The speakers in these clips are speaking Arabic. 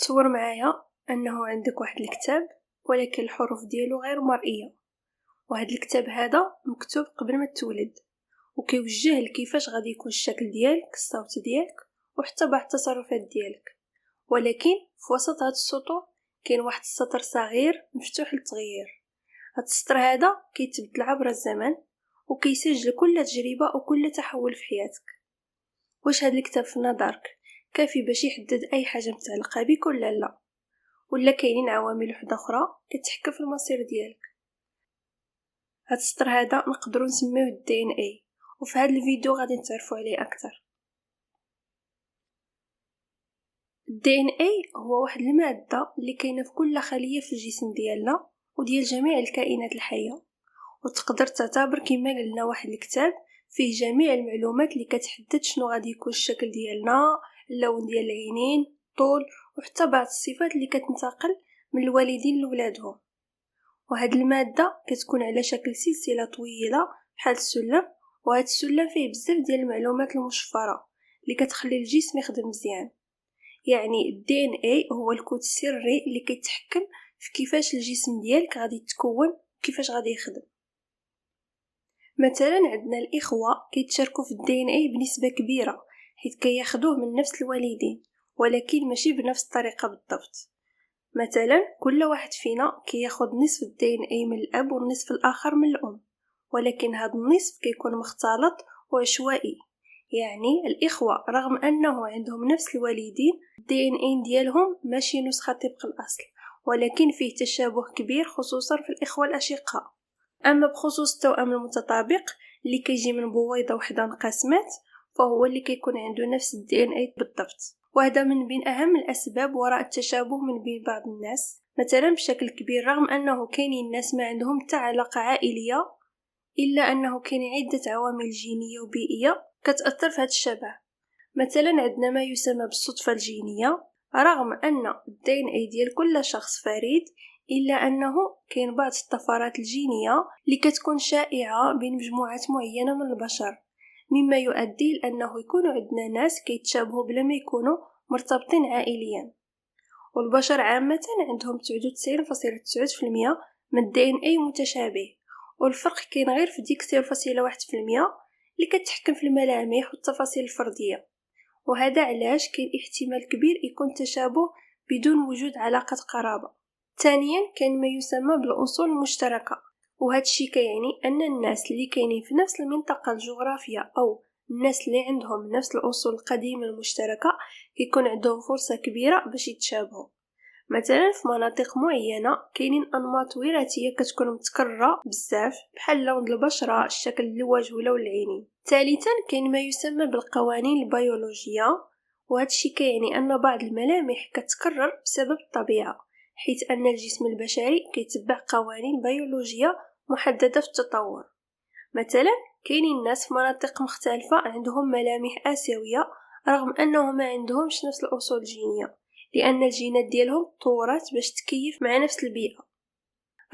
تصور معايا انه عندك واحد الكتاب ولكن الحروف ديالو غير مرئيه. وهذا الكتاب هذا مكتوب قبل ما تولد وكيوجه لكيفاش غادي يكون الشكل ديالك، الصوت ديالك وحتى بعض التصرفات ديالك. ولكن في وسط هاد السطور كاين واحد السطر صغير مفتوح للتغيير. هاد السطر هذا كيتبدل عبر الزمن وكيسجل كل تجربه وكل تحول في حياتك. واش هاد الكتاب في نظرك كافي باش يحدد اي حاجه متعلقه بك ولا لا، ولا كاينين عوامل وحده اخرى كتحكم في المصير ديالك؟ هاد السطر هذا نقدروا نسميوه الدي ان اي، وفي هذا الفيديو غادي نتعرفوا عليه اكثر. الدي ان اي هو واحد الماده اللي كاينه في كل خليه في الجسم ديالنا وديال جميع الكائنات الحيه، وتقدر تعتبر كما قلنا واحد الكتاب فيه جميع المعلومات اللي كتحدد شنو غادي يكون الشكل ديالنا، اللون ديال العينين، الطول وحتى بعض الصفات اللي كتنتقل من الوالدين لولادهم. وهاد الماده كتكون على شكل سلسله طويله بحال السلم، وهاد السلم فيه بزاف ديال المعلومات المشفره اللي كتخلي الجسم يخدم مزيان. يعني الدي ان اي هو الكود السري اللي كيتحكم في كيفاش الجسم ديالك غادي يتكون وكيفاش غادي يخدم. مثلا عندنا الاخوه كيتشاركوا في الدي ان اي بنسبه كبيره حيت كياخذوه من نفس الوالدين، ولكن ماشي بنفس الطريقه بالضبط. مثلا كل واحد فينا كياخذ نصف الدي ان اي من الاب والنصف الاخر من الام، ولكن هذا النصف كيكون مختلط وعشوائي. يعني الاخوه رغم انه عندهم نفس الوالدين، الدي ان اي ديالهم ماشي نسخه طبق الاصل، ولكن فيه تشابه كبير خصوصا في الاخوه الاشقاء. اما بخصوص التوأم المتطابق اللي كيجي من بويضه وحده انقسمت، فهو اللي كيكون عنده نفس الدي ان اي بالضبط. وهذا من بين اهم الاسباب وراء التشابه من بين بعض الناس مثلا بشكل كبير، رغم انه كاينين الناس ما عندهم حتى علاقه عائليه، الا انه كاين عده عوامل جينيه وبيئيه كتاثر في هذا الشبه. مثلا عندنا ما يسمى بالصدفه الجينيه، رغم ان الدي ان اي ديال كل شخص فريد، الا انه كاين بعض الطفرات الجينيه اللي كتكون شائعه بين مجموعات معينه من البشر، مما يؤدي لانه يكونوا عندنا ناس كيتشابهوا بلا ما يكونوا مرتبطين عائليا. والبشر عامه عندهم 99.9% من الدي ان اي متشابه، والفرق كاين غير في ديك 0.1% اللي كتحكم في الملامح والتفاصيل الفرديه. وهذا علاش كاين احتمال كبير يكون تشابه بدون وجود علاقه قرابه. ثانيا كاين ما يسمى بالاصول المشتركه، وهذا الشيء كيعني ان الناس اللي كاينين في نفس المنطقه الجغرافيه او الناس اللي عندهم نفس الاصول القديمه المشتركه يكون عندهم فرصه كبيره باش يتشابهوا. مثلا في مناطق معينه كاينين انماط وراثيه كتكون متكرره بزاف بحال لون البشره، الشكل الوجه ولا العينين. ثالثا كاين ما يسمى بالقوانين البيولوجيه، وهذا الشيء كيعني ان بعض الملامح كتكرر بسبب الطبيعه، حيث ان الجسم البشري كيتبع قوانين بيولوجيه محدده في التطور. مثلا كاينين الناس في مناطق مختلفه عندهم ملامح اسيويه رغم انهم ما عندهمش نفس الاصول الجينيه، لان الجينات ديالهم طورات باش تكيف مع نفس البيئه.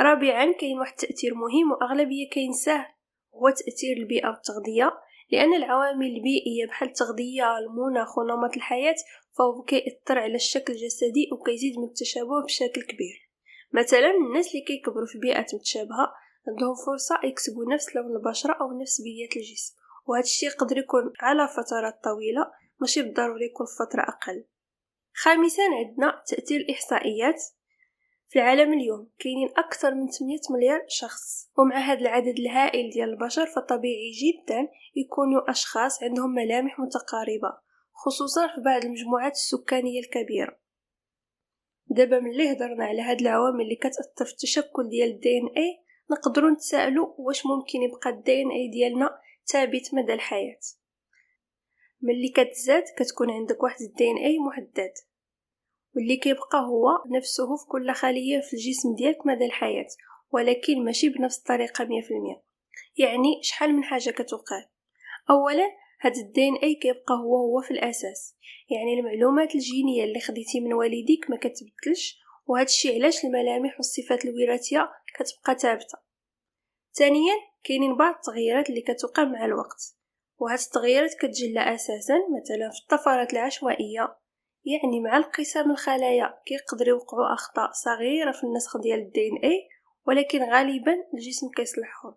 رابعا كاين واحد التاثير مهم واغلبيه كينساه، هو تاثير البيئه والتغذيه، لان العوامل البيئيه بحال التغذيه، المناخ ونمط الحياه فهو كيأثر على الشكل الجسدي وكيزيد من التشابه بشكل كبير. مثلا الناس اللي كيكبروا في بيئات متشابهه عندهم فرصه يكسبوا نفس لون البشره او نفس بيئه الجسم، وهذا الشيء يقدر يكون على فترات طويله ماشي بالضروري يكون فتره اقل. خامسا عندنا تأثير الإحصائيات. في العالم اليوم كاينين أكثر من 8 مليار شخص، ومع هذا العدد الهائل ديال البشر فطبيعي جدا يكونوا أشخاص عندهم ملامح متقاربة، خصوصا في بعض المجموعات السكانية الكبيرة. دابا ملي هضرنا على هاد العوامل اللي كتأثر في التشكل ديال الدي ان اي، نقدروا نتسائلوا واش ممكن يبقى الدي ان اي ديالنا ثابت مدى الحياة. ملي كتزاد كتكون عندك واحد الدي ان اي محدد، واللي كيبقى هو نفسه في كل خلية في الجسم ديالك مدى الحياة، ولكن ماشي بنفس الطريقة 100%. يعني شحال من حاجة كتوقع. أولا هاد الدي ان اي كيبقى هو في الأساس، يعني المعلومات الجينية اللي خديتي من والديك ما كتبدلش، وهذا الشيء علاش الملامح والصفات الوراثية كتبقى ثابتة. ثانيا كاينين بعض التغييرات اللي كتوقع مع الوقت، وهاد التغييرات كتجلى أساسا مثلا في الطفرات العشوائية، يعني مع انقسام الخلايا كيقدر يوقعوا اخطاء صغيره في النسخ ديال الدي ان اي، ولكن غالبا الجسم كيصلحهم.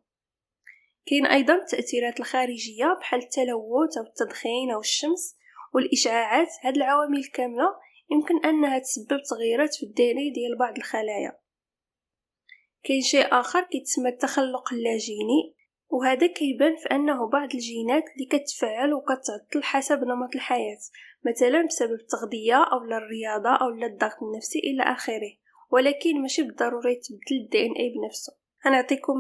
كاين ايضا التاثيرات الخارجيه بحال التلوث او التدخين او الشمس والاشعاعات. هاد العوامل كامله يمكن انها تسبب تغييرات في الدي ان اي ديال بعض الخلايا. كاين شيء اخر كيتسمى التخلق اللاجيني، وهذا كيبان في انه بعض الجينات اللي كتفعل وكتعطل حسب نمط الحياه، مثلا بسبب التغذيه او الرياضه او الضغط النفسي الى اخره، ولكن ماشي بالضروري تبدل الدي ان اي بنفسه. هنعطيكم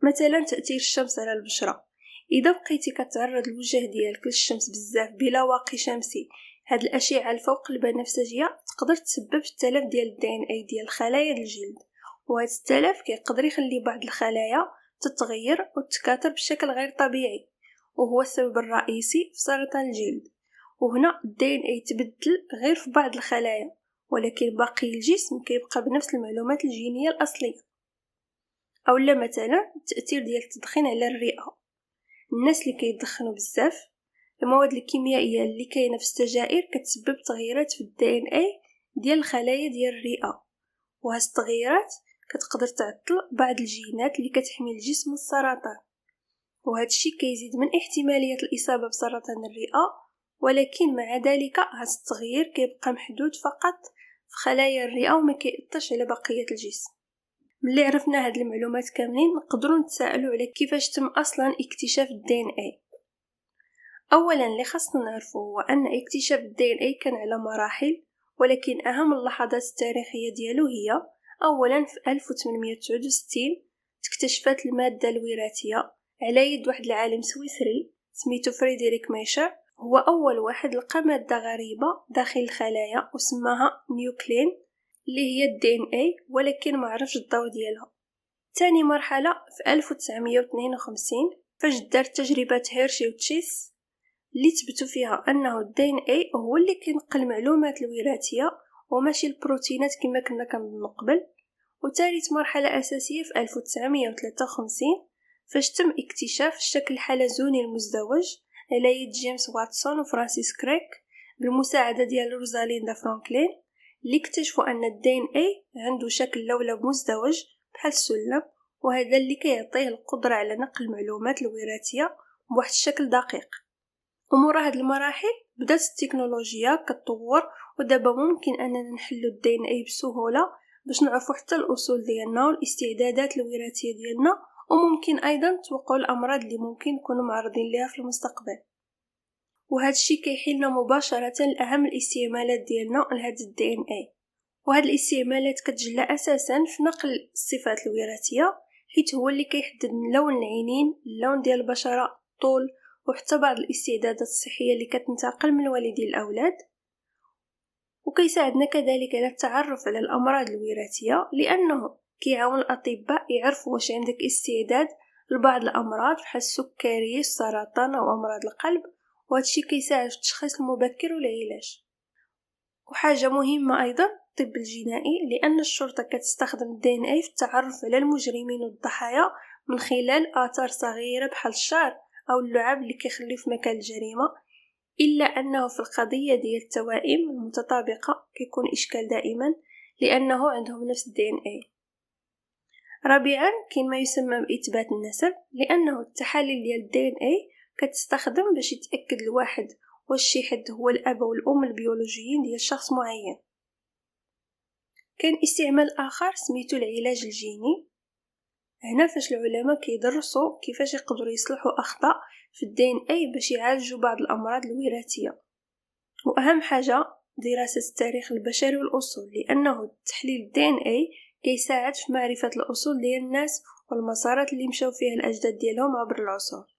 مثلا تاثير الشمس على البشره. اذا بقيتي كتعرض الوجه ديالك للشمس بزاف بلا واقي شمسي، هاد الاشعه الفوق البنفسجيه تقدر تسبب في التلف ديال الدي ان اي ديال خلايا الجلد، وهذا التلف كيقدر يخلي بعض الخلايا تتغير وتتكاثر بشكل غير طبيعي، وهو السبب الرئيسي في سرطان الجلد. وهنا الدي ان اي تبدل غير في بعض الخلايا، ولكن باقي الجسم كيبقى بنفس المعلومات الجينيه الاصليه. اولا مثلا التاثير ديال التدخين على الرئه. الناس اللي كيدخنوا بزاف، المواد الكيميائيه اللي كاينه في السجائر كتسبب تغييرات في الدي ان اي ديال الخلايا ديال الرئه، وهاد التغييرات كتقدر تعطل بعض الجينات اللي كتحمي الجسم من السرطان، وهذا الشيء كيزيد من احتماليه الاصابه بسرطان الرئه. ولكن مع ذلك هذا التغيير كيبقى محدود فقط في خلايا الرئه وما كيأثرش على بقيه الجسم. ملي عرفنا هاد المعلومات كاملين نقدروا نتساءلوا على كيفاش تم اصلا اكتشاف الدي ان اي. اولا اللي خاصنا نعرفه هو ان اكتشاف الدي ان اي كان على مراحل، ولكن اهم اللحظات التاريخيه ديالو هي اولا في 1869 اكتشفت الماده الوراثيه على يد واحد العالم سويسري سميتو فريدريك مايشر. هو اول واحد لقى ماده غريبه داخل الخلايا وسماها نيوكلين اللي هي الدي ان اي، ولكن ما عرفش الدور ديالها. ثاني مرحله في 1952 فاش دارت تجربه هيرشي وتشيس اللي تثبتوا فيها انه الدي ان اي هو اللي كينقل المعلومات الوراثيه وماشي البروتينات كما كنا كنظنوا قبل. وثالث مرحله اساسيه في 1953 فاش تم اكتشاف الشكل الحلزوني المزدوج على يد جيمس واتسون وفرانسيس كريك بالمساعده ديال روزاليندا فرانكلين، اللي اكتشفوا ان الدي ان اي عنده شكل لولب مزدوج بحال السلم، وهذا اللي كيعطيه القدره على نقل المعلومات الوراثيه بواحد الشكل دقيق. ومورا هاد المراحل بدات التكنولوجيا كتطور، ودابا ممكن اننا نحلو الدي ان اي بسهوله باش نعرفوا حتى الاصول ديالنا والاستعدادات الوراثيه ديالنا، وممكن ايضا توقعوا الامراض اللي ممكن نكونوا معرضين ليها في المستقبل. وهذا الشيء كيحيلنا مباشره لاهم الاستعمالات ديالنا لهاد الدي ان اي. وهاد الاستعمالات كتجلى اساسا في نقل الصفات الوراثيه، حيت هو اللي كيحدد لون العينين، اللون ديال البشره، الطول، وحتى بعض الاستعدادات الصحيه اللي كتنتقل من الوالدين للاولاد. وكيساعدنا كذلك على التعرف على الامراض الوراثيه، لانه كيعاون الاطباء يعرفوا واش عندك استعداد لبعض الامراض بحال السكري، السرطان او امراض القلب، وهذا الشيء كيساعد في التشخيص المبكر والعلاج. وحاجه مهمه ايضا الطب الجنائي، لان الشرطه كتستخدم الدي ان اي في التعرف على المجرمين والضحايا من خلال اثار صغيره بحال الشعر او اللعاب اللي كيخليو في مكان الجريمه. الا انه في القضيه ديال التوائم المتطابقه كيكون اشكال دائما لانه عندهم نفس الدي ان اي. رابعا كاين ما يسمى باثبات النسب، لانه التحاليل ديال الدي ان اي كتستخدم باش يتاكد الواحد واش شي حد هو الاب والام البيولوجيين ديال شخص معين. كاين استعمال اخر سميتو العلاج الجيني. هنا فاش العلماء كيدرسوا كيفاش يقدروا يصلحوا اخطاء في الدي ان اي باش يعالجوا بعض الامراض الوراثيه. واهم حاجه دراسه التاريخ البشري والاصول، لانه تحليل الدي ان اي كيساعد في معرفه الاصول ديال الناس والمسارات اللي مشاو فيها الاجداد ديالهم عبر العصور.